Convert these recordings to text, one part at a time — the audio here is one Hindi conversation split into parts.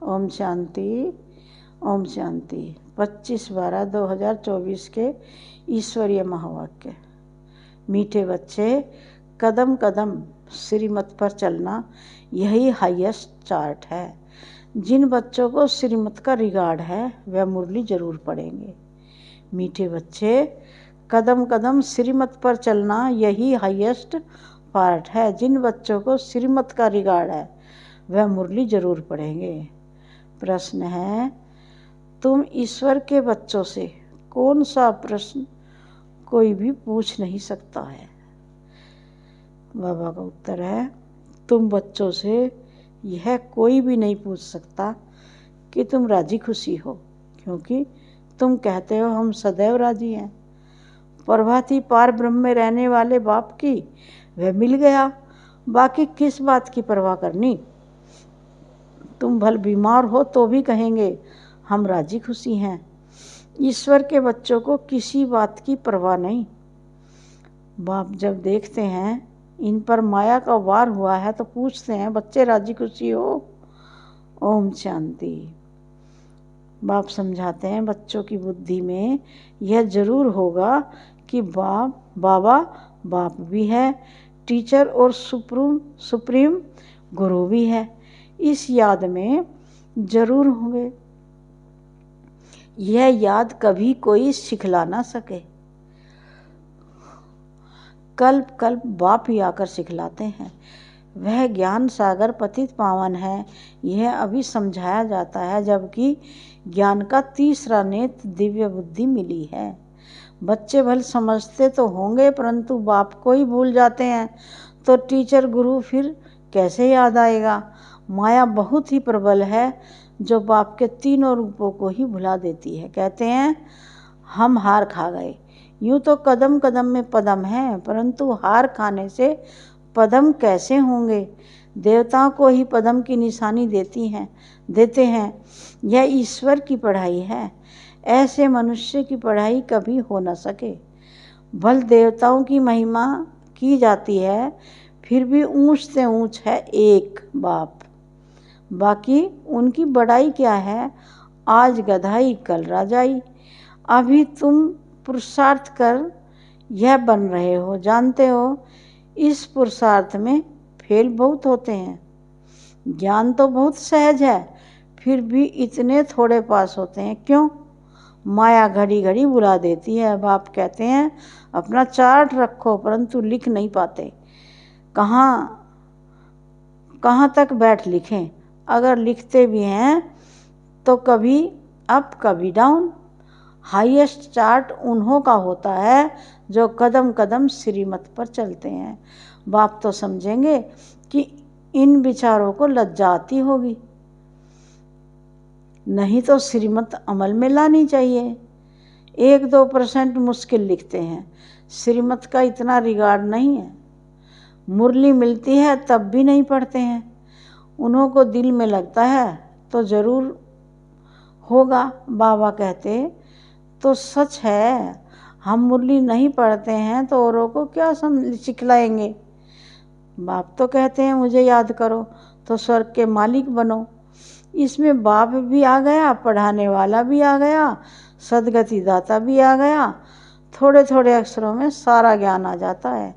ओम शांति। ओम शांति। 25/12/2024 के ईश्वरीय महावाक्य। मीठे बच्चे, कदम कदम श्रीमत पर चलना यही हाईएस्ट चार्ट है। जिन बच्चों को श्रीमत का रिगार्ड है वह मुरली जरूर पढ़ेंगे। मीठे बच्चे, कदम कदम श्रीमत पर चलना यही हाईएस्ट पार्ट है। जिन बच्चों को श्रीमत का रिगार्ड है वह मुरली जरूर पढ़ेंगे। प्रश्न है, तुम ईश्वर के बच्चों से कौन सा प्रश्न कोई भी पूछ नहीं सकता है? बाबा का उत्तर है, तुम बच्चों से यह कोई भी नहीं पूछ सकता कि तुम राजी खुशी हो, क्योंकि तुम कहते हो हम सदैव राजी हैं। प्रभाती पार ब्रह्म में रहने वाले बाप की वह मिल गया, बाकी किस बात की परवाह करनी। तुम भल बीमार हो तो भी कहेंगे हम राजी खुशी हैं। ईश्वर के बच्चों को किसी बात की परवाह नहीं। बाप जब देखते हैं इन पर माया का वार हुआ है तो पूछते हैं, बच्चे राजी खुशी हो? ओम शांति। बाप समझाते हैं, बच्चों की बुद्धि में यह जरूर होगा कि बाबा बाप भी है, टीचर और सुप्रीम गुरु भी है। इस याद में जरूर होंगे। यह याद कभी कोई सिखला ना सके। कल्प कल्प बाप ही आकर सिखलाते हैं। वह ज्ञान सागर पतित पावन है, यह अभी समझाया जाता है, जबकि ज्ञान का तीसरा नेत्र दिव्य बुद्धि मिली है। बच्चे भल समझते तो होंगे, परंतु बाप को ही भूल जाते हैं तो टीचर गुरु फिर कैसे याद आएगा। माया बहुत ही प्रबल है जो बाप के तीनों रूपों को ही भुला देती है। कहते हैं हम हार खा गए। यूँ तो कदम कदम में पदम है, परंतु हार खाने से पदम कैसे होंगे। देवताओं को ही पदम की निशानी देते हैं। यह ईश्वर की पढ़ाई है, ऐसे मनुष्य की पढ़ाई कभी हो न सके। भल देवताओं की महिमा की जाती है, फिर भी ऊंच से ऊंच है एक बाप। बाकी उनकी बड़ाई क्या है, आज गधाई कल राजाई। अभी तुम पुरुषार्थ कर यह बन रहे हो, जानते हो इस पुरुषार्थ में फेल बहुत होते हैं। ज्ञान तो बहुत सहज है, फिर भी इतने थोड़े पास होते हैं क्यों? माया घड़ी घड़ी बुला देती है। बाप कहते हैं अपना चार्ट रखो, परंतु लिख नहीं पाते। कहाँ तक बैठ लिखें? अगर लिखते भी हैं तो कभी अप कभी डाउन। हाईएस्ट चार्ट उन्हों का होता है जो कदम कदम श्रीमत पर चलते हैं। बाप तो समझेंगे कि इन विचारों को लज्जा आती होगी, नहीं तो श्रीमत अमल में लानी चाहिए। 1-2% मुश्किल लिखते हैं, श्रीमत का इतना रिगार्ड नहीं है। मुरली मिलती है तब भी नहीं पढ़ते हैं। उन्हों को दिल में लगता है तो जरूर होगा। बाबा कहते तो सच है, हम मुरली नहीं पढ़ते हैं तो औरों को क्या सिखलाएंगे। बाप तो कहते हैं मुझे याद करो तो स्वर्ग के मालिक बनो। इसमें बाप भी आ गया, पढ़ाने वाला भी आ गया, सदगति दाता भी आ गया। थोड़े थोड़े अक्षरों में सारा ज्ञान आ जाता है।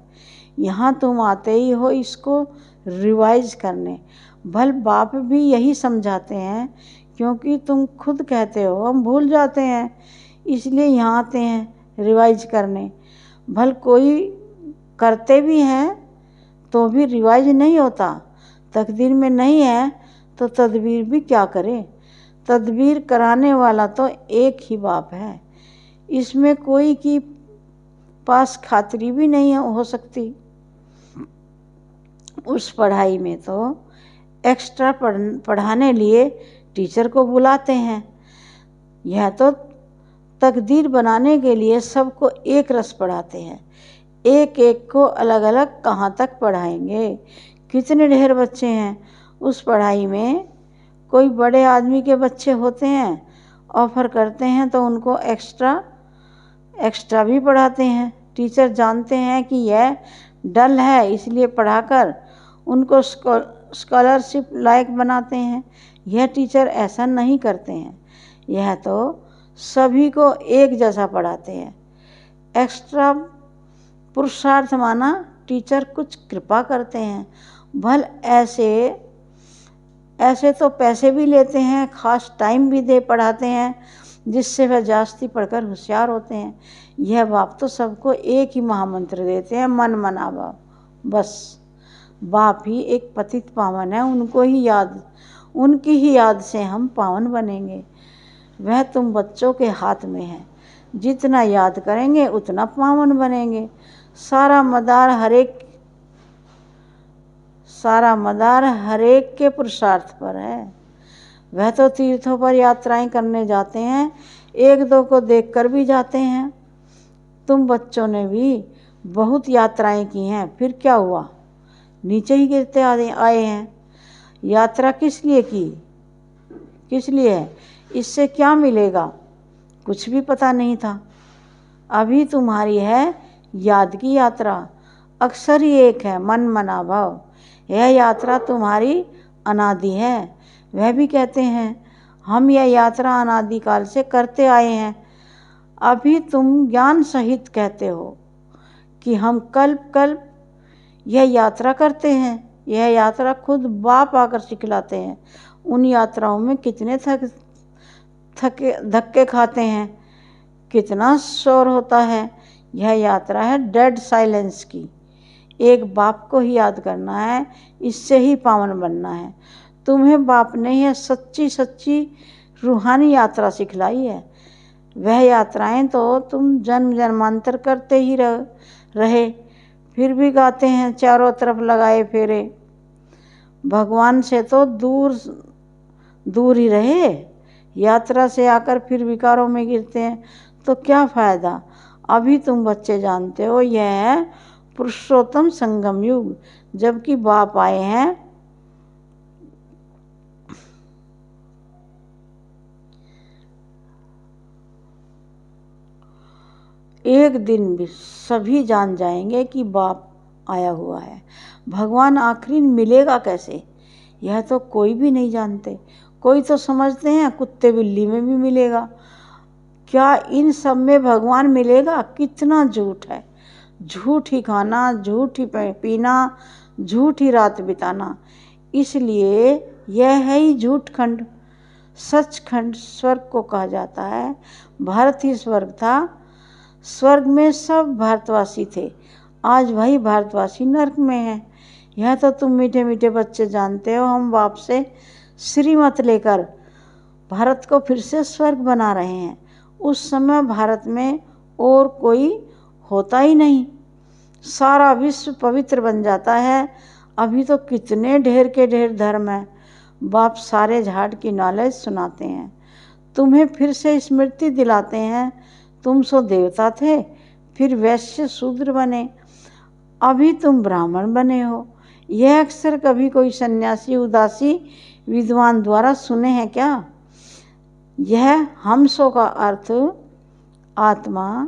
यहाँ तुम आते ही हो इसको रिवाइज करने। भल बाप भी यही समझाते हैं, क्योंकि तुम खुद कहते हो हम भूल जाते हैं, इसलिए यहाँ आते हैं रिवाइज करने। भल कोई करते भी हैं तो भी रिवाइज नहीं होता। तकदीर में नहीं है तो तदबीर भी क्या करे। तदबीर कराने वाला तो एक ही बाप है, इसमें कोई की पास खातिरी भी नहीं हो सकती। उस पढ़ाई में तो एक्स्ट्रा पढ़ाने लिए टीचर को बुलाते हैं। यह तो तकदीर बनाने के लिए सबको एक रस पढ़ाते हैं। एक एक को अलग अलग कहाँ तक पढ़ाएंगे। कितने ढेर बच्चे हैं उस पढ़ाई में। कोई बड़े आदमी के बच्चे होते हैं, ऑफर करते हैं तो उनको एक्स्ट्रा भी पढ़ाते हैं। टीचर जानते हैं कि यह डल है, इसलिए पढ़ाकर उनको स्कॉलरशिप लायक बनाते हैं। यह टीचर ऐसा नहीं करते हैं, यह तो सभी को एक जैसा पढ़ाते हैं। एक्स्ट्रा पुरुषार्थ माना टीचर कुछ कृपा करते हैं। भल ऐसे तो पैसे भी लेते हैं, खास टाइम भी दे पढ़ाते हैं, जिससे वह जास्ती पढ़कर होशियार होते हैं। यह बाप तो सबको एक ही महामंत्र देते हैं, मन मना भाव। बस बाप ही एक पतित पावन है, उनकी ही याद से हम पावन बनेंगे। वह तुम बच्चों के हाथ में है, जितना याद करेंगे उतना पावन बनेंगे। सारा मदार हरेक के पुरुषार्थ पर है। वह तो तीर्थों पर यात्राएं करने जाते हैं, एक दो को देखकर भी जाते हैं। तुम बच्चों ने भी बहुत यात्राएं की हैं, फिर क्या हुआ? नीचे ही गिरते आए हैं। यात्रा किस लिए की? किस लिए है? इससे क्या मिलेगा? कुछ भी पता नहीं था। अभी तुम्हारी है याद की यात्रा, अक्सर ही एक है, मन मना भाव। यह यात्रा तुम्हारी अनादि है। वह भी कहते हैं हम यह यात्रा अनादिकाल से करते आए हैं। अभी तुम ज्ञान सहित कहते हो कि हम कल्प कल्प यह यात्रा करते हैं। यह यात्रा खुद बाप आकर सिखलाते हैं। उन यात्राओं में कितने धक्के खाते हैं, कितना शोर होता है। यह यात्रा है डेड साइलेंस की। एक बाप को ही याद करना है, इससे ही पावन बनना है। तुम्हें बाप ने यह सच्ची सच्ची रूहानी यात्रा सिखलाई है। वह यात्राएं तो तुम जन्म जन्मांतर करते ही रहे, फिर भी गाते हैं चारों तरफ लगाए फेरे। भगवान से तो दूर ही रहे, यात्रा से आकर फिर विकारों में गिरते हैं, तो क्या फ़ायदा? अभी तुम बच्चे जानते हो यह है पुरुषोत्तम संगम युग, जबकि बाप आए हैं एक दिन भी सभी जान जाएंगे कि बाप आया हुआ है। भगवान आखिरी मिलेगा कैसे, यह तो कोई भी नहीं जानते। कोई तो समझते हैं कुत्ते बिल्ली में भी मिलेगा। क्या इन सब में भगवान मिलेगा? कितना झूठ है। झूठ ही खाना, झूठ ही पीना, झूठ ही रात बिताना। इसलिए यह है ही झूठ खंड। सचखंड स्वर्ग को कहा जाता है। भारत ही स्वर्ग था। स्वर्ग में सब भारतवासी थे, आज वही भारतवासी नरक में है। यह तो तुम मीठे मीठे बच्चे जानते हो। हम बाप से श्रीमत लेकर भारत को फिर से स्वर्ग बना रहे हैं। उस समय भारत में और कोई होता ही नहीं, सारा विश्व पवित्र बन जाता है। अभी तो कितने ढेर के ढेर धर्म है। बाप सारे झाड़ की नॉलेज सुनाते हैं, तुम्हें फिर से स्मृति दिलाते हैं। तुम सो देवता थे, फिर वैश्य शूद्र बने, अभी तुम ब्राह्मण बने हो। यह अक्सर कभी कोई सन्यासी उदासी विद्वान द्वारा सुने हैं क्या? यह हमसों का अर्थ आत्मा,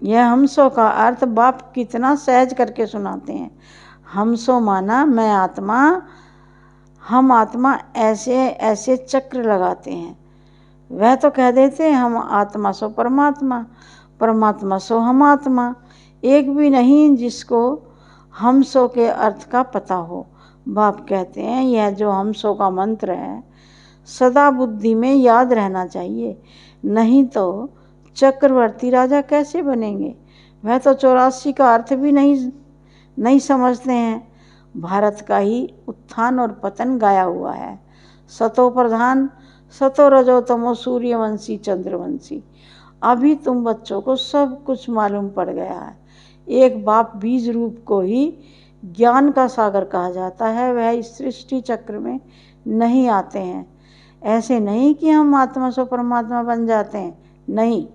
यह हमसों का अर्थ बाप कितना सहज करके सुनाते हैं। हमसो माना मैं आत्मा, हम आत्मा, ऐसे ऐसे चक्र लगाते हैं। वह तो कह देते हैं हम आत्मा सो परमात्मा, परमात्मा सो हम आत्मा। एक भी नहीं जिसको हमसो के अर्थ का पता हो। बाप कहते हैं यह जो हमसो का मंत्र है सदा बुद्धि में याद रहना चाहिए, नहीं तो चक्रवर्ती राजा कैसे बनेंगे? वह तो 84 का अर्थ भी नहीं समझते हैं। भारत का ही उत्थान और पतन गाया हुआ है। सतो प्रधान, सतो रजो तमो, सूर्यवंशी चंद्रवंशी। अभी तुम बच्चों को सब कुछ मालूम पड़ गया है। एक बाप बीज रूप को ही ज्ञान का सागर कहा जाता है। वह इस सृष्टि चक्र में नहीं आते हैं। ऐसे नहीं कि हम आत्मा से परमात्मा बन जाते हैं, नहीं।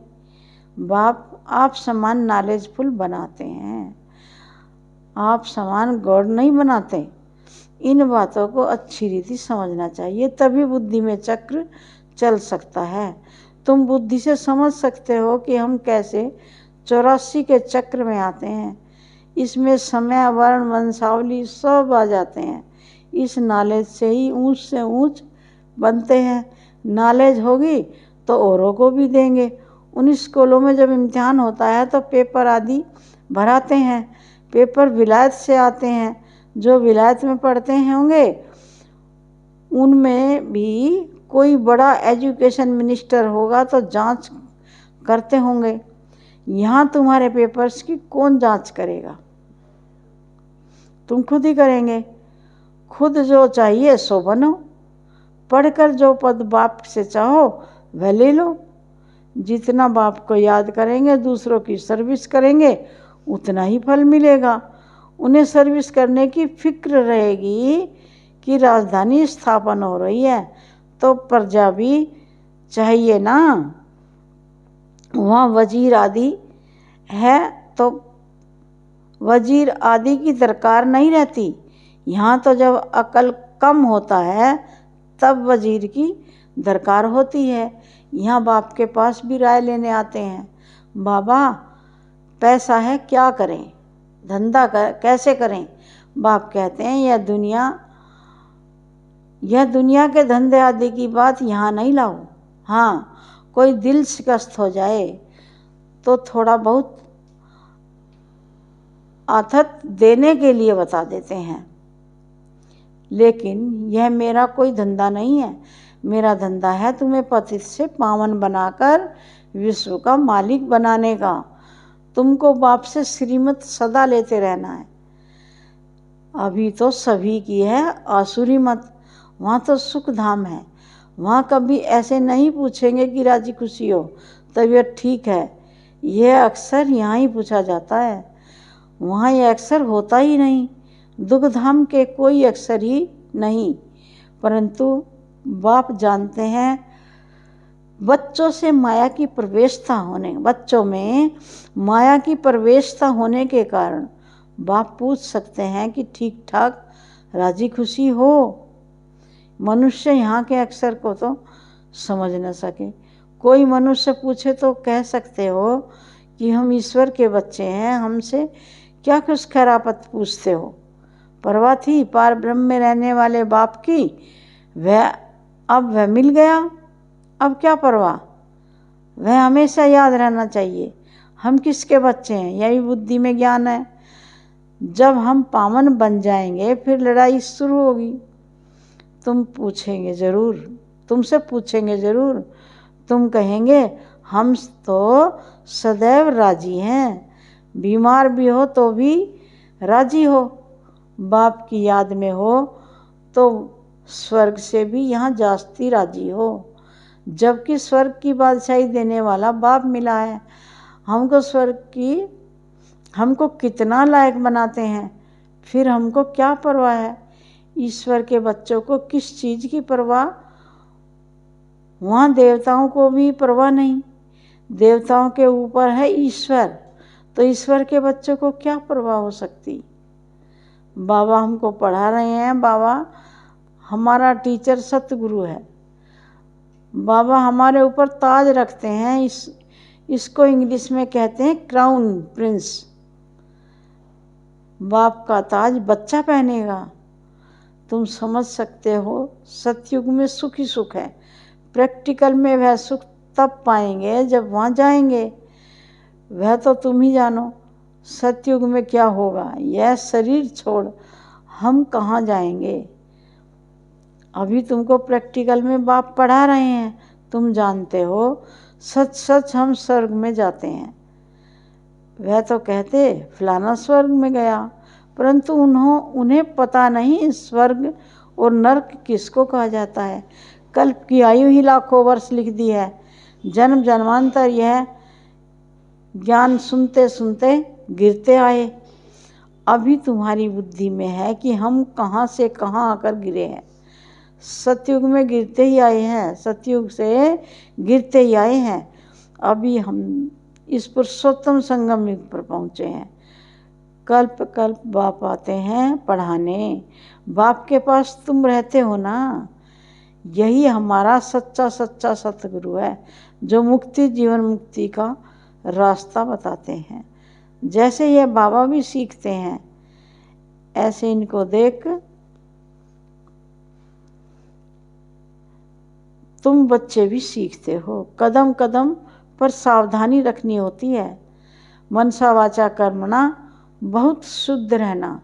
बाप आप समान नॉलेजफुल बनाते हैं, आप समान गॉड नहीं बनाते। इन बातों को अच्छी रीति समझना चाहिए, तभी बुद्धि में चक्र चल सकता है। तुम बुद्धि से समझ सकते हो कि हम कैसे 84 के चक्र में आते हैं। इसमें समय, वर्ण, वंशावली सब आ जाते हैं। इस नॉलेज से ही ऊंच से ऊंच बनते हैं। नॉलेज होगी तो औरों को भी देंगे। उन स्कूलों में जब इम्तिहान होता है तो पेपर आदि भराते हैं। पेपर विलायत से आते हैं। जो विलायत में पढ़ते होंगे उनमें भी कोई बड़ा एजुकेशन मिनिस्टर होगा तो जांच करते होंगे। यहाँ तुम्हारे पेपर्स की कौन जांच करेगा? तुम खुद ही करेंगे। खुद जो चाहिए सो बनो। पढ़कर जो पद बाप से चाहो वह ले लो। जितना बाप को याद करेंगे, दूसरों की सर्विस करेंगे, उतना ही फल मिलेगा। उन्हें सर्विस करने की फिक्र रहेगी कि राजधानी स्थापन हो रही है तो प्रजा भी चाहिए ना। वहाँ वजीर आदि है तो वजीर आदि की दरकार नहीं रहती। यहाँ तो जब अकल कम होता है तब वजीर की दरकार होती है। यहाँ बाप के पास भी राय लेने आते हैं। बाबा पैसा है, क्या करें, धंधा कैसे करें? बाप कहते हैं यह दुनिया के धंधे आदि की बात यहाँ नहीं लाओ। हाँ, कोई दिल शिकस्त हो जाए तो थोड़ा बहुत आथत देने के लिए बता देते हैं, लेकिन यह मेरा कोई धंधा नहीं है। मेरा धंधा है तुम्हें पतित से पावन बनाकर विश्व का मालिक बनाने का। तुमको बाप से श्रीमत सदा लेते रहना है। अभी तो सभी की है आसुरी मत। वहाँ तो सुख धाम है। वहाँ कभी ऐसे नहीं पूछेंगे कि राजी खुशी हो, तबीयत ठीक है। यह अक्सर यहाँ ही पूछा जाता है। वहाँ यह अक्सर होता ही नहीं। दुख धाम के कोई अक्सर ही नहीं। परंतु बाप जानते हैं बच्चों में माया की प्रवेशता होने के कारण बाप पूछ सकते हैं कि ठीक ठाक राजी खुशी हो। मनुष्य यहाँ के अक्सर को तो समझ न सके। कोई मनुष्य पूछे तो कह सकते हो कि हम ईश्वर के बच्चे हैं, हमसे क्या कुछ खैरापत पूछते हो? परवाह थी पार ब्रह्म में रहने वाले बाप की, वह मिल गया, अब क्या परवाह? वह हमेशा याद रहना चाहिए हम किसके बच्चे हैं। यही बुद्धि में ज्ञान है। जब हम पावन बन जाएंगे फिर लड़ाई शुरू होगी। तुमसे पूछेंगे जरूर। तुम कहेंगे हम तो सदैव राजी हैं, बीमार भी हो तो भी राजी हो, बाप की याद में हो तो स्वर्ग से भी यहाँ जास्ती राजी हो, जबकि स्वर्ग की बादशाही देने वाला बाप मिला है। हमको कितना लायक बनाते हैं, फिर हमको क्या परवाह है? ईश्वर के बच्चों को किस चीज़ की परवाह? वहाँ देवताओं को भी परवाह नहीं। देवताओं के ऊपर है ईश्वर, तो ईश्वर के बच्चों को क्या परवाह हो सकती? बाबा हमको पढ़ा रहे हैं। बाबा हमारा टीचर सतगुरु है। बाबा हमारे ऊपर ताज रखते हैं। इसको इंग्लिश में कहते हैं क्राउन प्रिंस। बाप का ताज बच्चा पहनेगा। तुम समझ सकते हो सतयुग में सुख ही सुख है। प्रैक्टिकल में वह सुख तब पाएंगे जब वहाँ जाएंगे। वह तो तुम ही जानो सतयुग में क्या होगा। यह शरीर छोड़ हम कहाँ जाएंगे? अभी तुमको प्रैक्टिकल में बाप पढ़ा रहे हैं। तुम जानते हो सच सच हम स्वर्ग में जाते हैं। वह तो कहते फलाना स्वर्ग में गया, परंतु उन्हें पता नहीं स्वर्ग और नरक किसको कहा जाता है। कल्प की आयु ही लाखों वर्ष लिख दी है। जन्म जन्मांतर यह ज्ञान सुनते सुनते गिरते आए। अभी तुम्हारी बुद्धि में है कि हम कहाँ से कहाँ आकर गिरे हैं। सतयुग में गिरते ही आए हैं, सतयुग से गिरते ही आए हैं। अभी हम इस पुरुषोत्तम संगम युग पर पहुँचे हैं। कल्प कल्प बाप आते हैं पढ़ाने। बाप के पास तुम रहते हो ना। यही हमारा सच्चा सच्चा सतगुरु है जो मुक्ति जीवन मुक्ति का रास्ता बताते हैं। जैसे ये बाबा भी सीखते हैं, ऐसे इनको देख तुम बच्चे भी सीखते हो। कदम कदम पर सावधानी रखनी होती है। मनसा वाचा कर्मणा, बहुत शुद्ध रहना।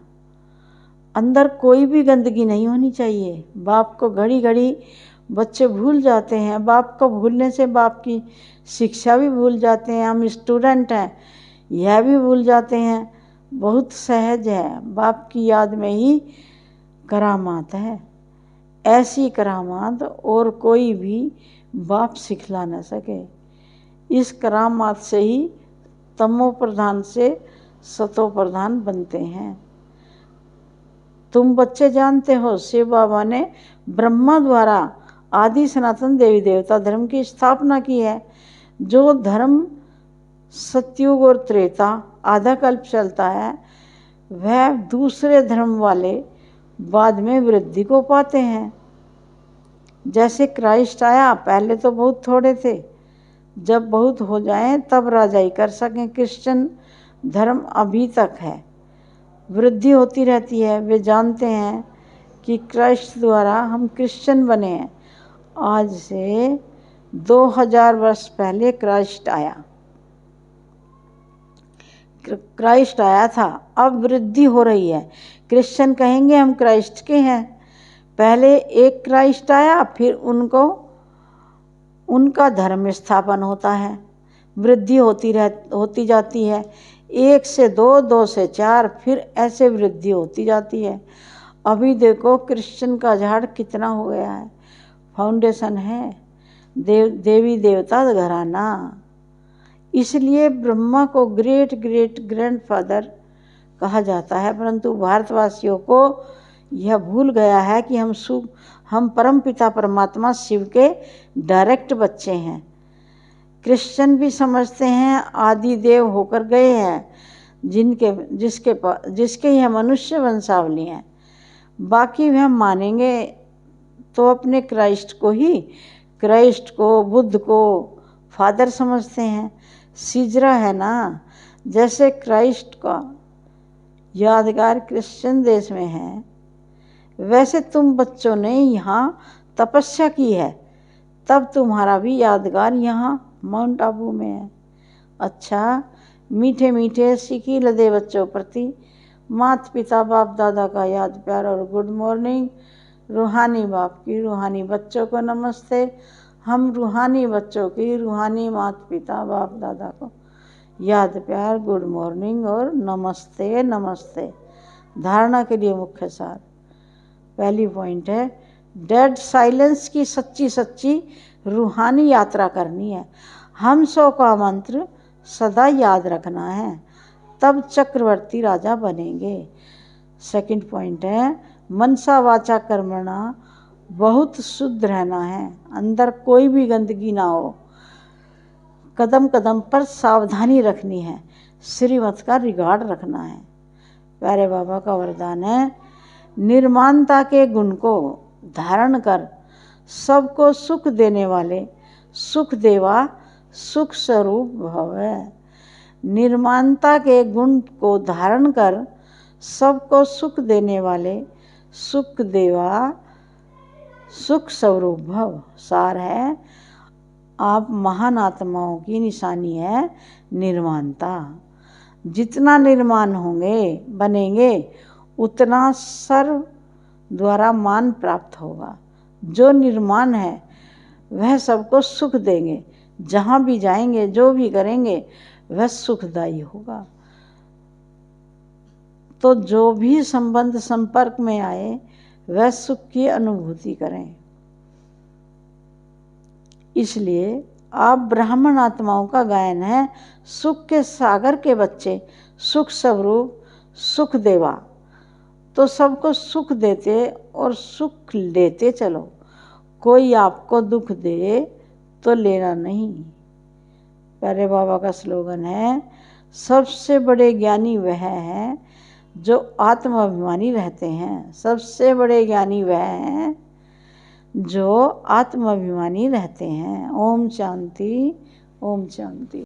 अंदर कोई भी गंदगी नहीं होनी चाहिए। बाप को घड़ी घड़ी बच्चे भूल जाते हैं। बाप को भूलने से बाप की शिक्षा भी भूल जाते हैं। हम स्टूडेंट हैं, यह भी भूल जाते हैं। बहुत सहज है, बाप की याद में ही करामात है। ऐसी करामात और कोई भी बाप सिखला न सके। इस करामात से ही तमो प्रधान से सतो प्रधान बनते हैं। तुम बच्चे जानते हो, शिव बाबा ने ब्रह्मा द्वारा आदि सनातन देवी देवता धर्म की स्थापना की है। जो धर्म सतयुग और त्रेता आधा कल्प चलता है, वह दूसरे धर्म वाले बाद में वृद्धि को पाते हैं। जैसे क्राइस्ट आया, पहले तो बहुत थोड़े थे, जब बहुत हो जाएं तब राजाई कर सकें। क्रिश्चियन धर्म अभी तक है, वृद्धि होती रहती है। वे जानते हैं कि क्राइस्ट द्वारा हम क्रिश्चियन बने हैं। आज से 2000 वर्ष पहले क्राइस्ट आया था। अब वृद्धि हो रही है। क्रिश्चियन कहेंगे हम क्राइस्ट के हैं। पहले एक क्राइस्ट आया, फिर उनका धर्म स्थापन होता है, वृद्धि होती जाती है। 1 से 2, 2 से 4, फिर ऐसे वृद्धि होती जाती है। अभी देखो क्रिश्चियन का झाड़ कितना हो गया है। फाउंडेशन है देवी देवता घराना। इसलिए ब्रह्मा को ग्रेट ग्रेट ग्रैंडफादर कहा जाता है। परंतु भारतवासियों को यह भूल गया है कि हम परमपिता परमात्मा शिव के डायरेक्ट बच्चे हैं। क्रिश्चियन भी समझते हैं आदि देव होकर गए हैं, जिसके यह मनुष्य वंशावली हैं। बाकी वह मानेंगे तो अपने क्राइस्ट को बुद्ध को फादर समझते हैं। सिजरा है ना, जैसे क्राइस्ट का यादगार क्रिश्चियन देश में है, वैसे तुम बच्चों ने यहाँ तपस्या की है, तब तुम्हारा भी यादगार यहाँ माउंट आबू में है। अच्छा, मीठे मीठे सिकी लदे बच्चों प्रति माता पिता बाप दादा का याद प्यार और गुड मॉर्निंग। रूहानी बाप की रूहानी बच्चों को नमस्ते। हम रूहानी बच्चों की रूहानी माता पिता बाप दादा को याद प्यार, गुड मॉर्निंग और नमस्ते नमस्ते। धारणा के लिए मुख्य सार। पहली पॉइंट है, डेड साइलेंस की सच्ची रूहानी यात्रा करनी है। हम सौ का मंत्र सदा याद रखना है, तब चक्रवर्ती राजा बनेंगे। सेकंड पॉइंट है, मनसा वाचा कर्मणा, बहुत शुद्ध रहना है। अंदर कोई भी गंदगी ना हो। कदम कदम पर सावधानी रखनी है। श्रीमत का रिगार्ड रखना है। प्यारे बाबा का वरदान है, निर्माणता के गुण को धारण कर सबको सुख देने वाले सुख देवा सुख स्वरूप भव है। निर्माणता के गुण को धारण कर सबको सुख देने वाले सुख देवा सुख स्वरूप भव। सार है, आप महान आत्माओं की निशानी है निर्माणता। जितना निर्माण बनेंगे उतना सर्व द्वारा मान प्राप्त होगा। जो निर्माण है वह सबको सुख देंगे। जहाँ भी जाएंगे, जो भी करेंगे, वह सुखदायी होगा। तो जो भी संबंध संपर्क में आए वह सुख की अनुभूति करें। इसलिए आप ब्राह्मण आत्माओं का गायन है। सुख के सागर के बच्चे, सुख स्वरूप सुख देवा, तो सबको सुख देते और सुख लेते चलो। कोई आपको दुख दे तो लेना नहीं। प्यारे बाबा का स्लोगन है, सबसे बड़े ज्ञानी वह है जो आत्माभिमानी रहते हैं। सबसे बड़े ज्ञानी वह हैं जो आत्माभिमानी रहते हैं। ओम शांति, ओम शांति।